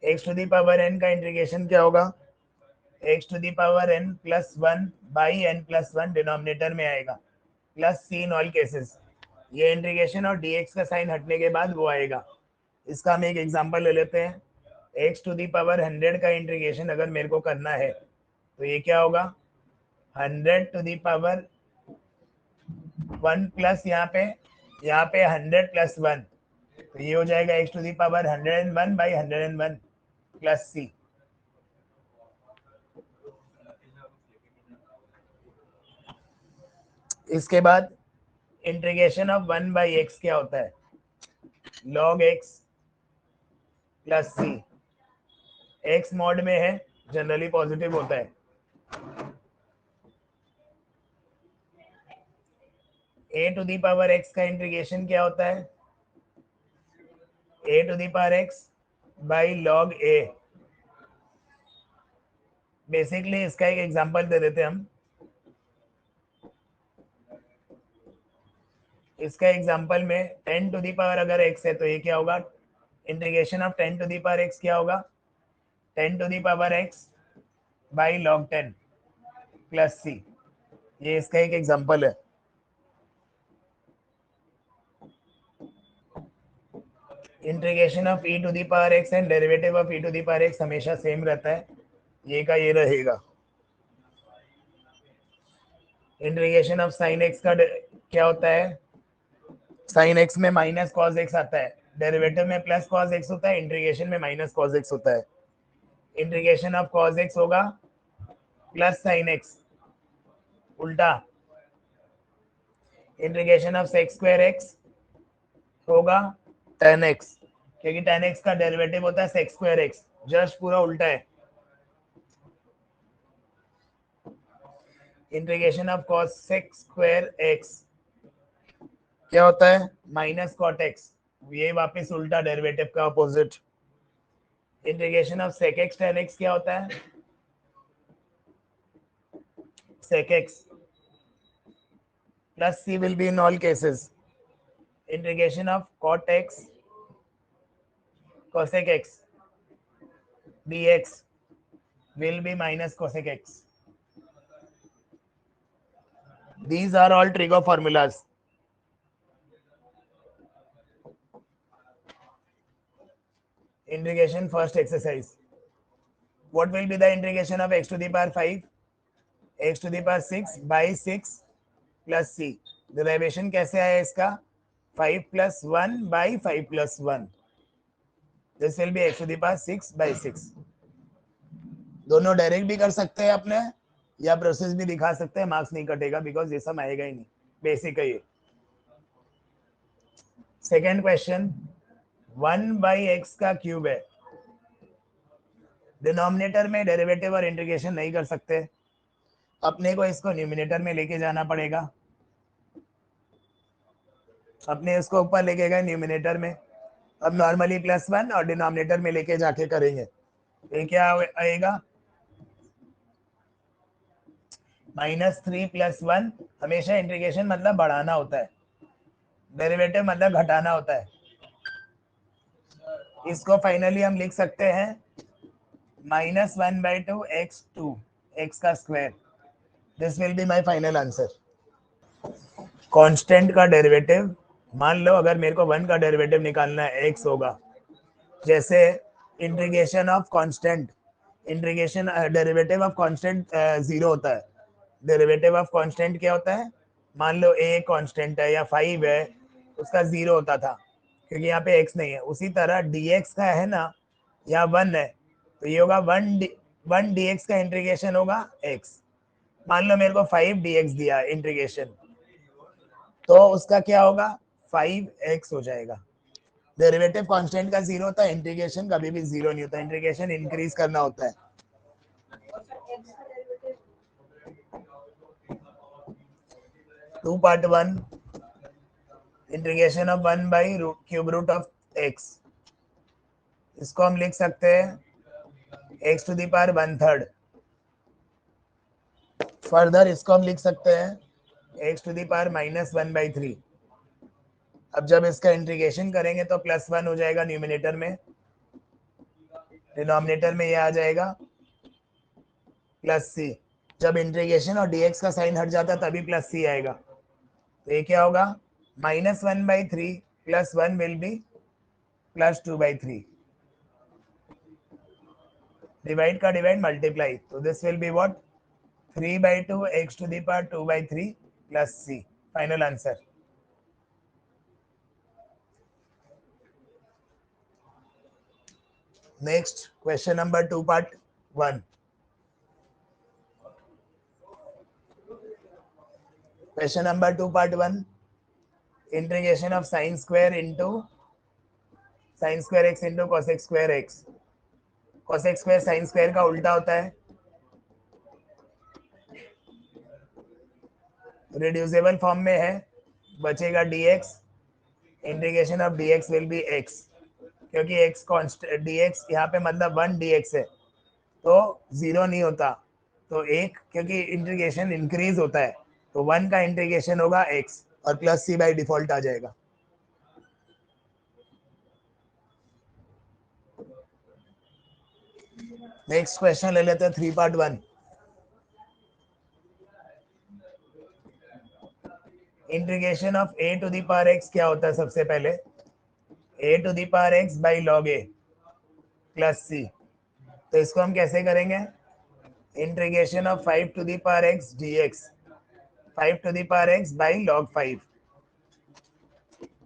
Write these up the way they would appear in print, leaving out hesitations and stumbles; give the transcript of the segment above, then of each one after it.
X to the power n का integration क्या होगा, x to the power n plus one by n plus one denominator में आएगा, plus C in all cases. ये integration और dx का sign हटने के बाद वो आएगा। इसका हम एक एग्जांपल ले लेते हैं। एक्स टू दी पावर 100 का इंटीग्रेशन अगर मेरे को करना है तो ये क्या होगा, 100 टू दी पावर 1 प्लस यहाँ पे 100 प्लस 1, तो ये हो जाएगा x to the power 101 by 101 plus C. इसके बाद इंटीग्रेशन ऑफ 1 बाई एक्स क्या होता है, log x plus C. X mod में है, जनरली पॉजिटिव होता है। A to the power x का इंटीग्रेशन क्या होता है, a to the power x by log a. Basically इसका एक एग्जांपल दे देते हम। इसका एग्जांपल में 10 टू दी पावर अगर x है तो ये क्या होगा, integration of 10 to the power x क्या होगा, 10 to the power x by log 10 plus C. ये इसका एक एग्जांपल है। Integration of e to the power x and derivative of e to the power x हमेशा सेम रहता है, ये का ये रहेगा। इंटीग्रेशन ऑफ साइन x का क्या होता है, साइन x में माइनस कॉस x आता है, डेरिवेटिव में प्लस कॉस x होता है, इंटीग्रेशन में माइनस कॉस x होता है। इंटीग्रेशन ऑफ कॉस x होगा प्लस साइन x, उल्टा। Integration of sex square x होगा tan x, क्योंकि tan x का डेरिवेटिव होता है सेक्स स्क्वायर x, जस्ट पूरा उल्टा है। Integration of cos sex square x क्या होता है, माइनस कॉट x, ये वापस उल्टा डेरिवेटिव का opposite. Integration of sec x tan x क्या होता है, sec x plus c will be in all cases. Integration of cot x cosec x dx will be minus cosec x. These are all Trigo formulas. Integration first exercise. What will be the integration of x to the power 5, x to the power 6 by 6 plus c. Derivation कैसे आया इसका, 5 plus 1 by 5 plus 1. This will be x to the power 6 by 6. दोनों direct भी कर सकते हैं अपने, या प्रोसेस भी दिखा सकते हैं, मार्क्स नहीं कटेगा बिकॉज ये सब आएगा ही नहीं, बेसिक है ये। सेकेंड क्वेश्चन, 1 बाई एक्स का क्यूब है, डिनोमिनेटर में डेरिवेटिव और इंटीग्रेशन नहीं कर सकते, अपने को इसको न्यूमिनेटर में लेके जाना पड़ेगा। अपने इसको ऊपर लेके गए न्यूमिनेटर में, अब नॉर्मली प्लस 1 और डिनोमिनेटर में लेके जाके करेंगे, ये क्या आएगा, -3 प्लस 1। हमेशा इंटीग्रेशन मतलब बढ़ाना होता है, डेरिवेटिव मतलब घटाना होता है। इसको फाइनली हम लिख सकते हैं -1/2 x2 x का square. This will be my final answer. Constant का डेरिवेटिव, मान लो अगर मेरे को 1 का डेरिवेटिव निकालना है, x होगा, जैसे integration of constant, integration derivative of constant 0 होता है। डेरिवेटिव ऑफ कांस्टेंट क्या होता है, मान लो a कांस्टेंट है या 5 है, उसका 0 होता था क्योंकि यहाँ पे x नहीं है। उसी तरह dx का है ना, या 1 है, तो ये होगा 1 dx का इंटीग्रेशन होगा x। मान लो मेरे को 5 dx दिया इंटीग्रेशन, तो उसका क्या होगा, 5x हो जाएगा। डेरिवेटिव कांस्टेंट का 0 होता है, इंटीग्रेशन कभी भी 0 नहीं होता, इंटीग्रेशन इंक्रीज करना होता है। To part 1, integration of 1 by cube root of x। इसको हम लिख सकते हैं x to the power 1/3। Further इसको हम लिख सकते हैं x टू दी पावर -1/3। अब जब इसका इंटीग्रेशन करेंगे तो +1 हो जाएगा न्यूमिनेटर में, डिनोमिनेटर में ये आ जाएगा प्लस सी। जब इंटीग्रेशन और dx का साइन हट जाता तभी प्लस सी आएगा। तो ये क्या होगा, -1/3 प्लस 1 विल बी +2/3। डिवाइड का डिवाइड मल्टीप्लाई, तो this will be what, 3/2 x to the power 2/3 plus c। Final answer. Next question number 2 part 1। Question number 2 part 1, integration of sine square into sine square x into cosec square x. Cosec square sine square का उल्टा होता है। Reducible form में है, बचेगा dx, integration of dx will be x, क्योंकि x constant dx यहाँ पे मतलब 1 dx है तो 0 नहीं होता, तो एक क्योंकि इंटीग्रेशन इंक्रीज होता है तो 1 का इंटीग्रेशन होगा x और प्लस c बाई डिफॉल्ट आ जाएगा। नेक्स्ट क्वेश्चन ले लेते हैं 3 part 1। Integration of a to the power x क्या होता है, सबसे पहले a to the power x by log a plus c। तो इसको हम कैसे करेंगे, integration of 5 to the power x dx, 5 to the power x by log 5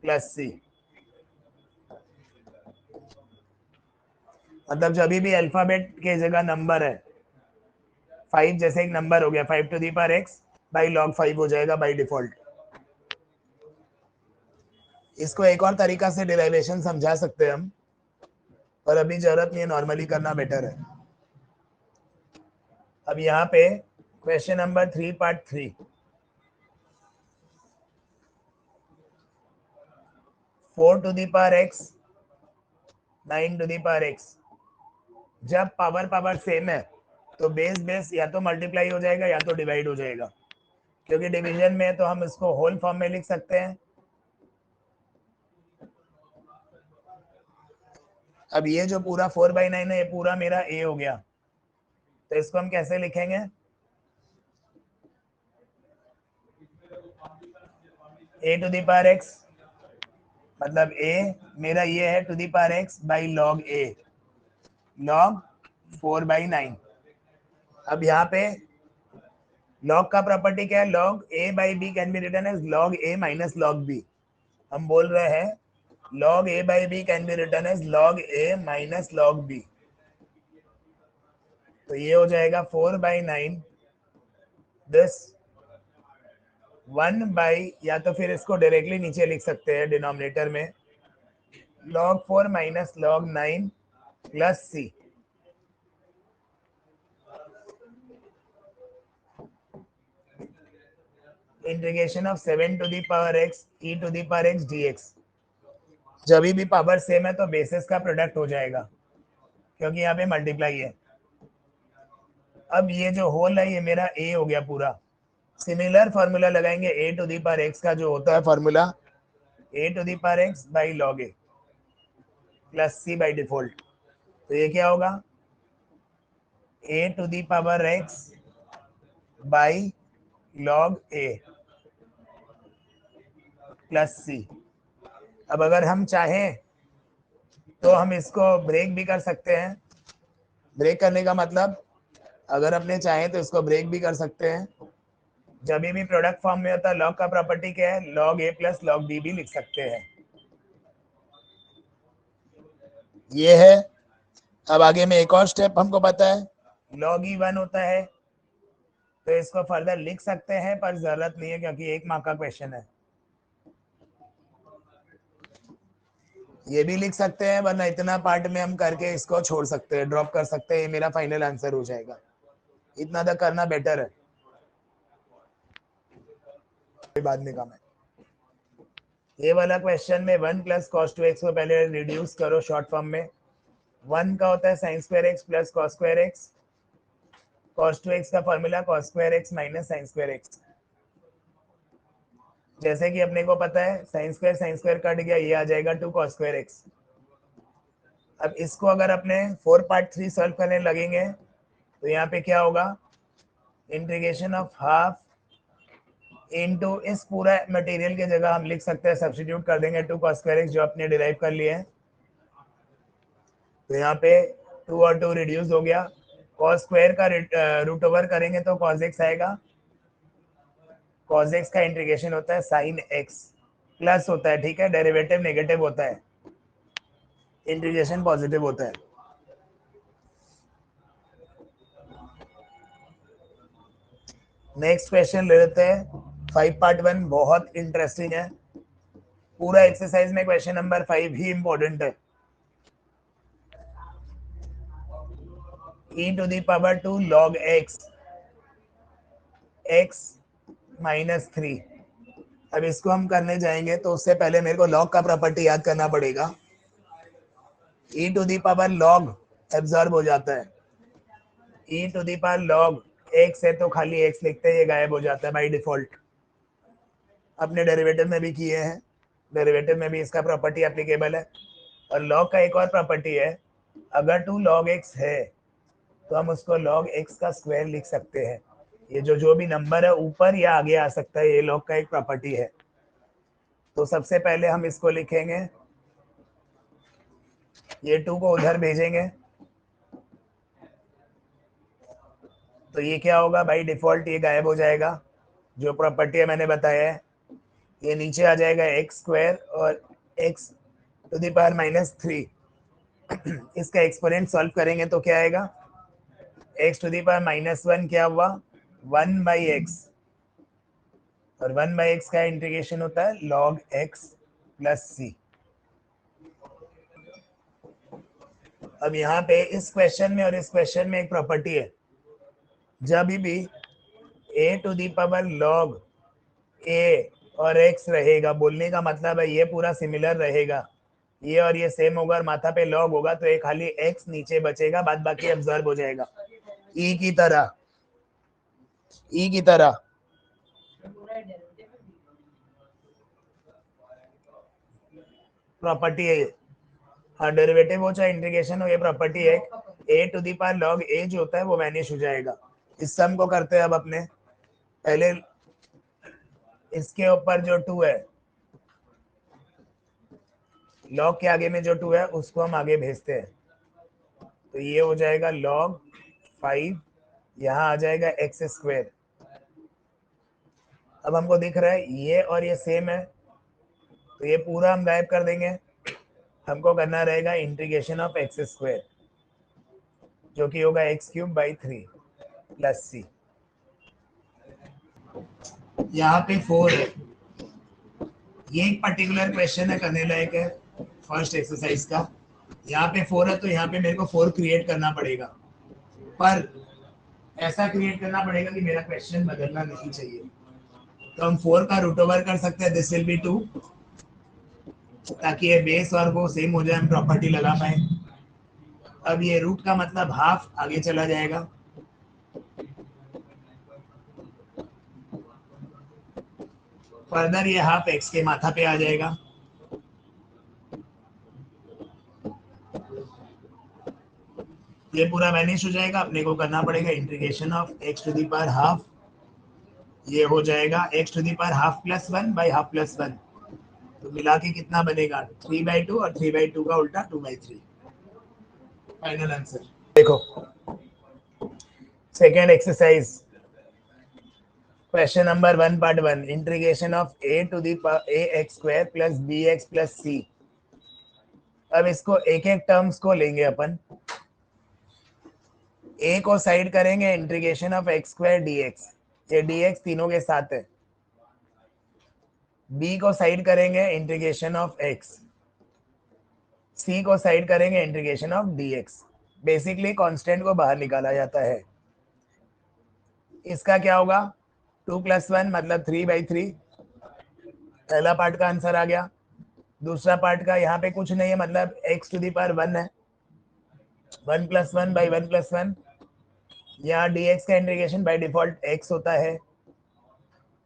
plus c। मतलब जब भी अल्फाबेट के जगह नंबर है, 5 जैसे एक नंबर हो गया, 5 to the power x by log 5 हो जाएगा बाई डिफॉल्ट। इसको एक और तरीका से डिराइवेशन समझा सकते हैं हम, पर अभी जरूरत नहीं है, नॉर्मली करना बेटर है। अब यहाँ पे question number 3 part 3, 4 to the power x 9 to the power x। जब पावर सेम है तो बेस बेस या तो मल्टीप्लाई हो जाएगा या तो डिवाइड हो जाएगा, क्योंकि डिवीजन में है तो हम इसको होल फॉर्म में लिख सकते हैं। अब ये जो पूरा 4/9 है ये पूरा मेरा a हो गया, तो इसको हम कैसे लिखेंगे, a to the power x मतलब a मेरा ये है to the power x by log a, log 4/9। अब यहाँ पे लॉग का प्रॉपर्टी क्या है, log a by b can be written as log a minus log b। हम बोल रहे हैं log a by b can be written as log a minus log b। तो ये हो जाएगा 4/9 दिस 1 बाई, या तो फिर इसको डायरेक्टली नीचे लिख सकते हैं डिनोमिनेटर में, log 4 minus log 9 plus c। Integration of 7 to the power x e to the power x dx। जब भी पावर सेम है तो बेसिस का प्रोडक्ट हो जाएगा, क्योंकि यहाँ पे मल्टीप्लाई है। अब ये जो होल है ये मेरा a हो गया पूरा। सिमिलर फॉर्मूला लगाएंगे a to the power x का जो होता है formula a to the power x by log a plus c by default. तो ये क्या होगा, a to the power x by log a plus c। अब अगर हम चाहें तो हम इसको ब्रेक भी कर सकते हैं। ब्रेक करने का मतलब, अगर अपने चाहें तो इसको ब्रेक भी कर सकते हैं। जब भी प्रोडक्ट फॉर्म में होता है लॉग का प्रॉपर्टी क्या है, log a plus log b भी लिख सकते हैं। ये है। अब आगे में एक और स्टेप हमको पता है, log e1 होता है, तो इसको फर्दर लिख सकते हैं पर जरूरत नहीं है क्योंकि 1 मार्क का क्वेश्चन है। ये भी लिख सकते हैं, वरना इतना पार्ट में हम करके इसको छोड़ सकते हैं, ड्रॉप कर सकते हैं, ये मेरा फाइनल आंसर हो जाएगा। इतना तक करना बेटर है, बाद में काम है। ये वाला क्वेश्चन में 1 प्लस कॉस 2x को पहले रिड्यूस करो शॉर्ट फॉर्म में। 1 का होता है sine square x plus cos square x. Cos 2x का formula cos square x minus sine square x. जैसे कि अपने को पता है साइन स्क्वायर कट गया, ये आ जाएगा 2 कॉस स्क्वायर एक्स। अब इसको अगर अपने 4 पार्ट 3 सॉल्व करने लगेंगे तो यहाँ पे क्या होगा, इंटीग्रेशन ऑफ हाफ इनटू इस पूरा मटेरियल की जगह हम लिख सकते हैं, सब्स्टिट्यूट कर देंगे 2 cos square x जो अपने डिराइव कर लिए हैं। तो यहाँ पे 2 और 2 रिड्यूस हो गया, cos स्क्वायर का रूट ओवर करेंगे तो cos x आएगा, cos x का इंटीग्रेशन होता है sin x, प्लस होता है, ठीक है, डेरिवेटिव नेगेटिव होता है, इंटीग्रेशन पॉजिटिव होता है। नेक्स्ट क्वेश्चन ले लेते हैं, 5 पार्ट 1 बहुत इंटरेस्टिंग है, पूरा एक्सरसाइज में क्वेश्चन नंबर 5 ही इंपॉर्टेंट है। e to the power 2 log x x minus 3। अब इसको हम करने जाएंगे तो उससे पहले मेरे को लॉग का प्रॉपर्टी याद करना पड़ेगा। e to the power log absorb हो जाता है, e to the power log x है तो खाली x लिखते हैं, ये गायब हो जाता है बाय डिफॉल्ट। अपने डेरिवेटिव में भी किए हैं, डेरिवेटिव में भी इसका प्रॉपर्टी एप्लीकेबल है। और लॉग का एक और प्रॉपर्टी है, अगर 2 log x है तो हम उसको log x का स्क्वायर लिख सकते हैं। ये जो भी नंबर है ऊपर या आगे आ सकता है, ये लॉग का एक प्रॉपर्टी है। तो सबसे पहले हम इसको लिखेंगे, ये 2 को उधर भेजेंगे तो ये क्या होगा, बाई डिफॉल्ट ये गायब हो जाएगा, जो प्रॉपर्टी है मैंने बताया है। ये नीचे आ जाएगा एक्स स्क्वायर और x to the power minus 3। इसका एक्सपोनेंट सॉल्व करेंगे तो क्या आएगा, x to the power minus 1 क्या हुआ, 1 बाई एक्स, और 1 बाई एक्स का इंटीग्रेशन होता है log x प्लस सी। अब यहाँ पे इस क्वेश्चन में और इस क्वेश्चन में एक प्रॉपर्टी है, जब भी a to the power log a और x रहेगा, बोलने का मतलब है ये पूरा सिमिलर रहेगा, ये और ये सेम होगा और माथा पे log होगा तो एक खाली x नीचे बचेगा, बाद बाकी एब्जॉर्ब हो जाएगा e की तरह, e की तरह। प्रॉपर्टी है ये, हाँ डेरिवेटिव हो चाहे इंटीग्रेशन हो, ये प्रॉपर्टी है। a to the power log a जो होता है वो वैनिश हो जाएगा। इस सम को करते हैं अब अपने, पहले इसके ऊपर जो 2 है, log के आगे में जो 2 है उसको हम आगे भेजते हैं, तो ये हो जाएगा log 5, यहाँ आ जाएगा एक्स स्क्वायर। अब हमको दिख रहा है ये और ये सेम है तो ये पूरा हम गायब कर देंगे, हमको करना रहेगा इंटीग्रेशन ऑफ एक्स स्क्वायर जो कि होगा एक्स क्यूब बाई 3 प्लस सी। यहाँ पे 4 है, ये एक पर्टिकुलर क्वेश्चन है, करने लायक है फर्स्ट एक्सरसाइज का। यहाँ पे 4 है तो यहाँ पे मेरे को 4 क्रिएट करना पड़ेगा, पर ऐसा क्रिएट करना पड़ेगा कि मेरा क्वेश्चन बदलना नहीं चाहिए। तो हम 4 का रूट ओवर कर सकते हैं, दिस विल बी 2, ताकि ये बेस और वो सेम हो जाए, हम प्रॉपर्टी लगा पाए। अब ये रूट का मतलब हाफ आगे चला जाएगा, फर्दर ये हाफ एक्स के माथा पे आ जाएगा, ये पूरा वैनिश हो जाएगा। अपने को करना पड़ेगा integration of x to the power half, ये हो जाएगा x to the power half plus 1 by half plus 1, तो मिला के कितना बनेगा 3/2 और 3/2 का उल्टा 2/3। फाइनल आंसर देखो, second exercise, question number 1 part 1, integration of a to the power ax square plus bx plus c। अब इसको एक एक टर्म्स को लेंगे अपन, a को साइड करेंगे integration of x square dx, ये dx तीनों के साथ है। b को साइड करेंगे इंटीग्रेशन ऑफ x, c को साइड करेंगे integration of dx। Basically constant को बाहर निकाला जाता है। इसका क्या होगा, 2 + 1 मतलब 3/3, पहला पार्ट का आंसर आ गया। दूसरा पार्ट का यहाँ पे कुछ नहीं है, मतलब x टू दी पावर 1 है, 1 + 1 बाई 1 + 1, यहाँ dx का इंटीग्रेशन बाय डिफॉल्ट x होता है।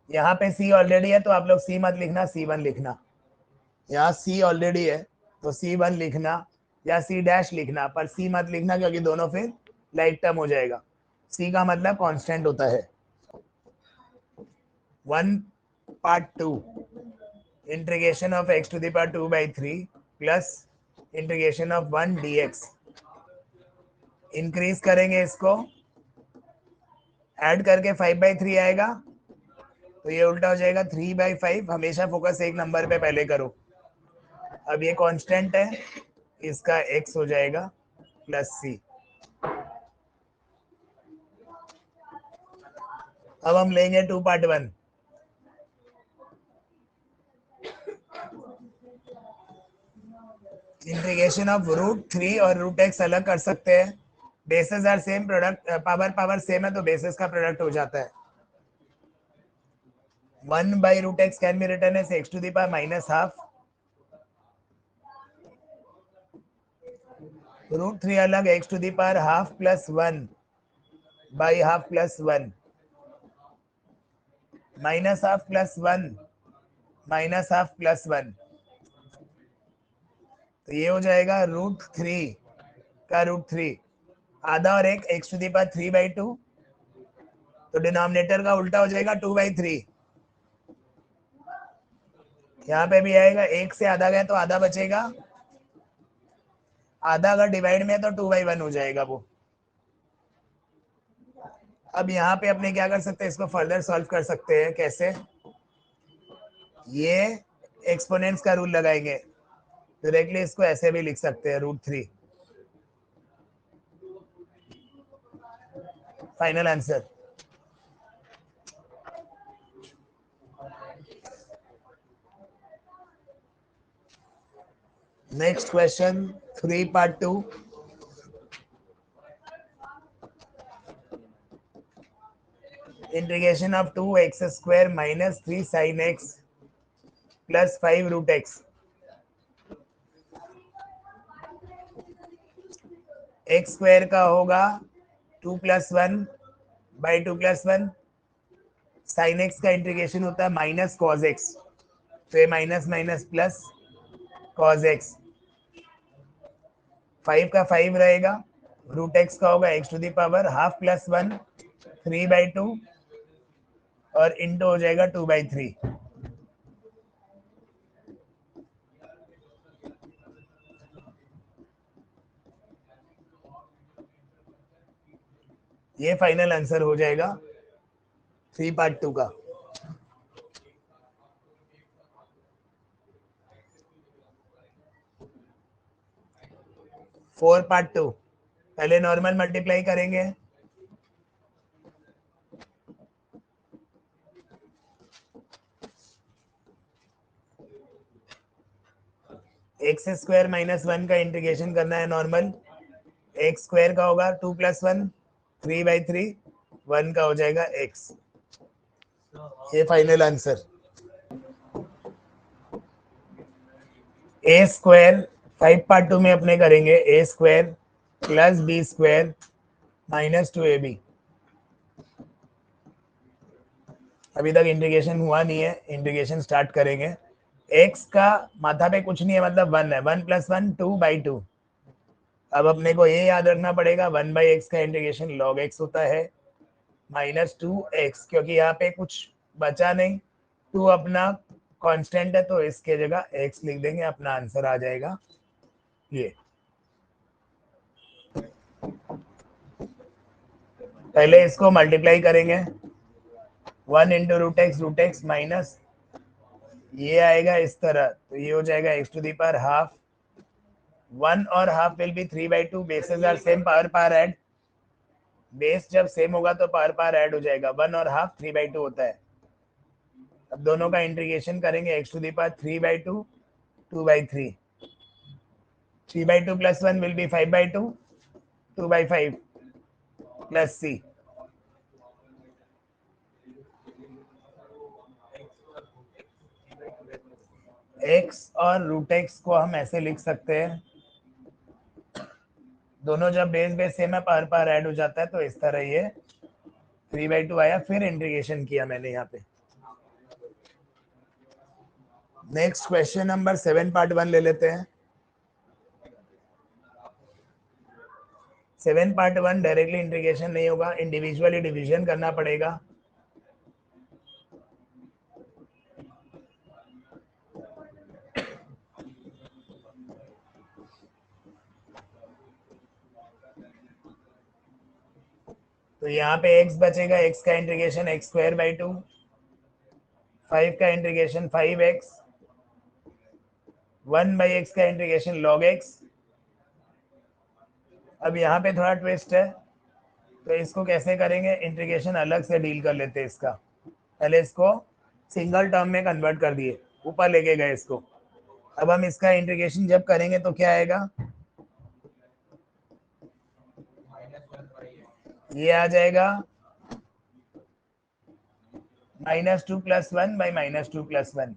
यहाँ पे c ऑलरेडी है तो आप लोग c मत लिखना, c1 लिखना, यहाँ c ऑलरेडी है तो c1 लिखना। या सी डैश लिखना, पर सी मत लिखना क्योंकि दोनों फिर लाइक टर्म हो जाएगा। सी का मतलब कांस्टेंट होता है। 1 part 2 integration of x to the power 2/3 plus integration of 1 dx। Increase करेंगे इसको, ऐड करके 5/3 आएगा, तो ये उल्टा हो जाएगा 3/5। हमेशा फोकस एक नंबर पे पहले करो। अब ये कांस्टेंट है, इसका x हो जाएगा प्लस सी। अब हम लेंगे 2 पार्ट 1। इंटीग्रेशन ऑफ √3 और √x अलग कर सकते हैं। Basis are same, product power same है तो बेसिस का प्रोडक्ट हो जाता है। 1/√x can be written as x to the power -12। √3 अलग, x to the power ½ plus 1/½ plus 1 -½ plus 1 -½ plus 1। तो ये हो जाएगा √3 का √3 आधा और एक x टू द पावर 3/2, तो डिनोमिनेटर का उल्टा हो जाएगा 2/3। यहाँ पे भी आएगा, एक से आधा गया तो आधा बचेगा, आधा अगर डिवाइड में है तो 2/1 हो जाएगा वो। अब यहाँ पे अपने क्या कर सकते हैं, इसको फर्दर सॉल्व कर सकते हैं। कैसे? ये एक्सपोनेंट्स का रूल लगाएंगे, डायरेक्टली इसको ऐसे भी लिख सकते हैं √3। Final answer. Next question 3 part 2। Integration of 2x² - 3 sin x plus 5 √x। x square का होगा 2 + 1/2 + 1। sin x का इंटीग्रेशन होता है माइनस cos x, तो ये minus minus plus cos x। 5 का 5 रहेगा, √x का होगा x to the power ½ plus 1 3/2 और इंटू हो जाएगा 2/3। ये फाइनल आंसर हो जाएगा 3 पार्ट 2 का। फोर पार्ट 2 पहले नॉर्मल मल्टीप्लाई करेंगे। x² - 1 का इंटीग्रेशन करना है नॉर्मल। x² का होगा 2 + 1 3/3, 1 का हो जाएगा x। ये फाइनल आंसर। a² 5 पार्ट 2 में अपने करेंगे a² + b² - 2ab। अभी तक इंटीग्रेशन हुआ नहीं है, इंटीग्रेशन स्टार्ट करेंगे। x का माथा पे कुछ नहीं है, मतलब 1 है, 1 + 1 2/2। अब अपने को ये याद रखना पड़ेगा 1/x का इंटीग्रेशन log x होता है -2x, क्योंकि यहाँ पे कुछ बचा नहीं, 2 अपना कांस्टेंट है तो इसके जगह x लिख देंगे, अपना आंसर आ जाएगा ये। पहले इसको मल्टीप्लाई करेंगे, 1 × √x माइनस ये आएगा इस तरह, तो ये हो जाएगा x टू द पावर ½ 1 और ½ will be 3/2। Bases are same, power add, base जब सेम होगा तो पावर ऐड हो जाएगा। 1 और ½ 3/2 होता है। अब दोनों का इंटीग्रेशन करेंगे, x to the power 3/2 2/3, 3/2 + 1 will be 5/2 2/5 plus c। x और √x को हम ऐसे लिख सकते हैं, दोनों जब बेस सेम है पावर ऐड हो जाता है, तो इस तरह ये 3/2 आया, फिर इंटीग्रेशन किया मैंने यहाँ पे। नेक्स्ट क्वेश्चन नंबर 7 पार्ट 1 ले लेते हैं। 7 पार्ट 1 डायरेक्टली इंटीग्रेशन नहीं होगा, इंडिविजुअली डिवीजन करना पड़ेगा। तो यहाँ पे x बचेगा, x का इंटीग्रेशन x स्क्वायर बाई 2, 5 का इंटीग्रेशन 5x, 1 बाई x का इंटीग्रेशन log x। अब यहाँ पे थोड़ा ट्विस्ट है, तो इसको कैसे करेंगे, इंटीग्रेशन अलग से डील कर लेते हैं इसका। पहले इसको सिंगल टर्म में कन्वर्ट कर दिए, ऊपर लेके गए इसको। अब हम इसका इंटीग्रेशन जब करेंगे तो क्या आएगा, ये आ जाएगा -2 + 1 बाई -2 + 1।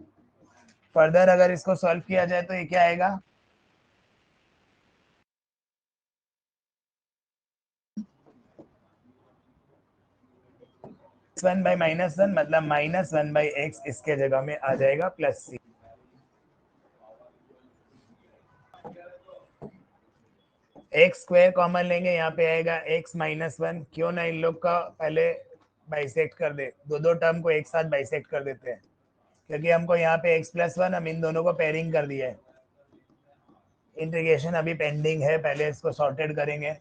फर्दर अगर इसको सॉल्व किया जाए तो ये क्या आएगा, 1 बाई -1 मतलब -1 बाई x इसके जगह में आ जाएगा +c। एक्स स्क्वायर कॉमन लेंगे, यहाँ पे आएगा x -1। क्यों ना इन लोग का पहले बाइसेक्ट कर दे, दो टर्म को एक साथ बाइसेक्ट कर देते हैं, क्योंकि हमको यहाँ पे x + 1, हम इन दोनों को पेयरिंग कर दिया है। इंटीग्रेशन अभी पेंडिंग है, पहले इसको सॉर्टेड करेंगे।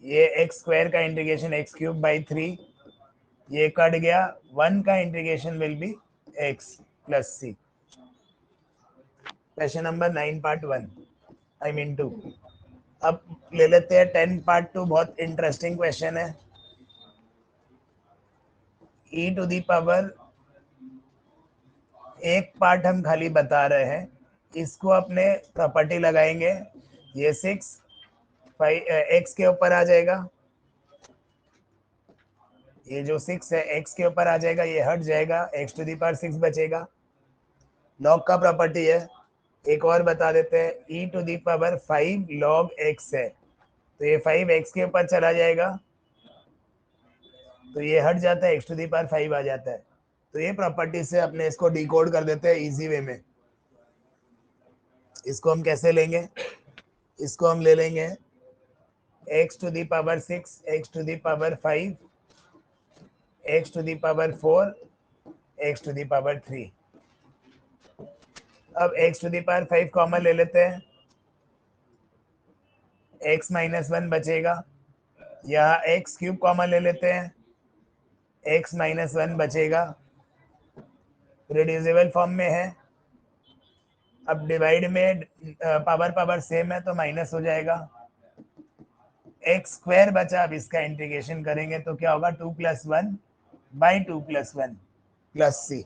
ये x स्क्वायर का इंटीग्रेशन x³ बाई 3, ये कट गया। 1 का integration will be x + c। Question number 9 part 1 I mean 2। अब ले लेते हैं 10 पार्ट 2, बहुत इंटरेस्टिंग क्वेश्चन है। e टू दी पावर, एक पार्ट हम खाली बता रहे हैं, इसको अपने प्रॉपर्टी लगाएंगे। ये 6 x के ऊपर आ जाएगा, ये जो 6 है x के ऊपर आ जाएगा, ये हट जाएगा, x टू दी पावर 6 बचेगा। लॉग का प्रॉपर्टी है, एक और बता देते हैं, e to the power 5 log x है, तो ये 5 x के ऊपर चला जाएगा, तो ये हट जाता है, x टू दी पावर 5 आ जाता है। तो ये प्रॉपर्टी से अपने इसको डिकोड कर देते हैं इजी वे में। इसको हम कैसे लेंगे, इसको हम ले लेंगे x to the power 6, x to the power 5, x to the power 4, x to the power 3। अब x to the power 5 common ले लेते हैं, x -1 बचेगा। यहाँ x³ कॉमन ले लेते हैं, x -1 बचेगा, रिड्यूसिबल फॉर्म में है। अब डिवाइड में पावर सेम है तो माइनस हो जाएगा, x स्क्वायर बचा। अब इसका इंटीग्रेशन करेंगे तो क्या होगा, 2 + 1 बाई 2 + 1 + c।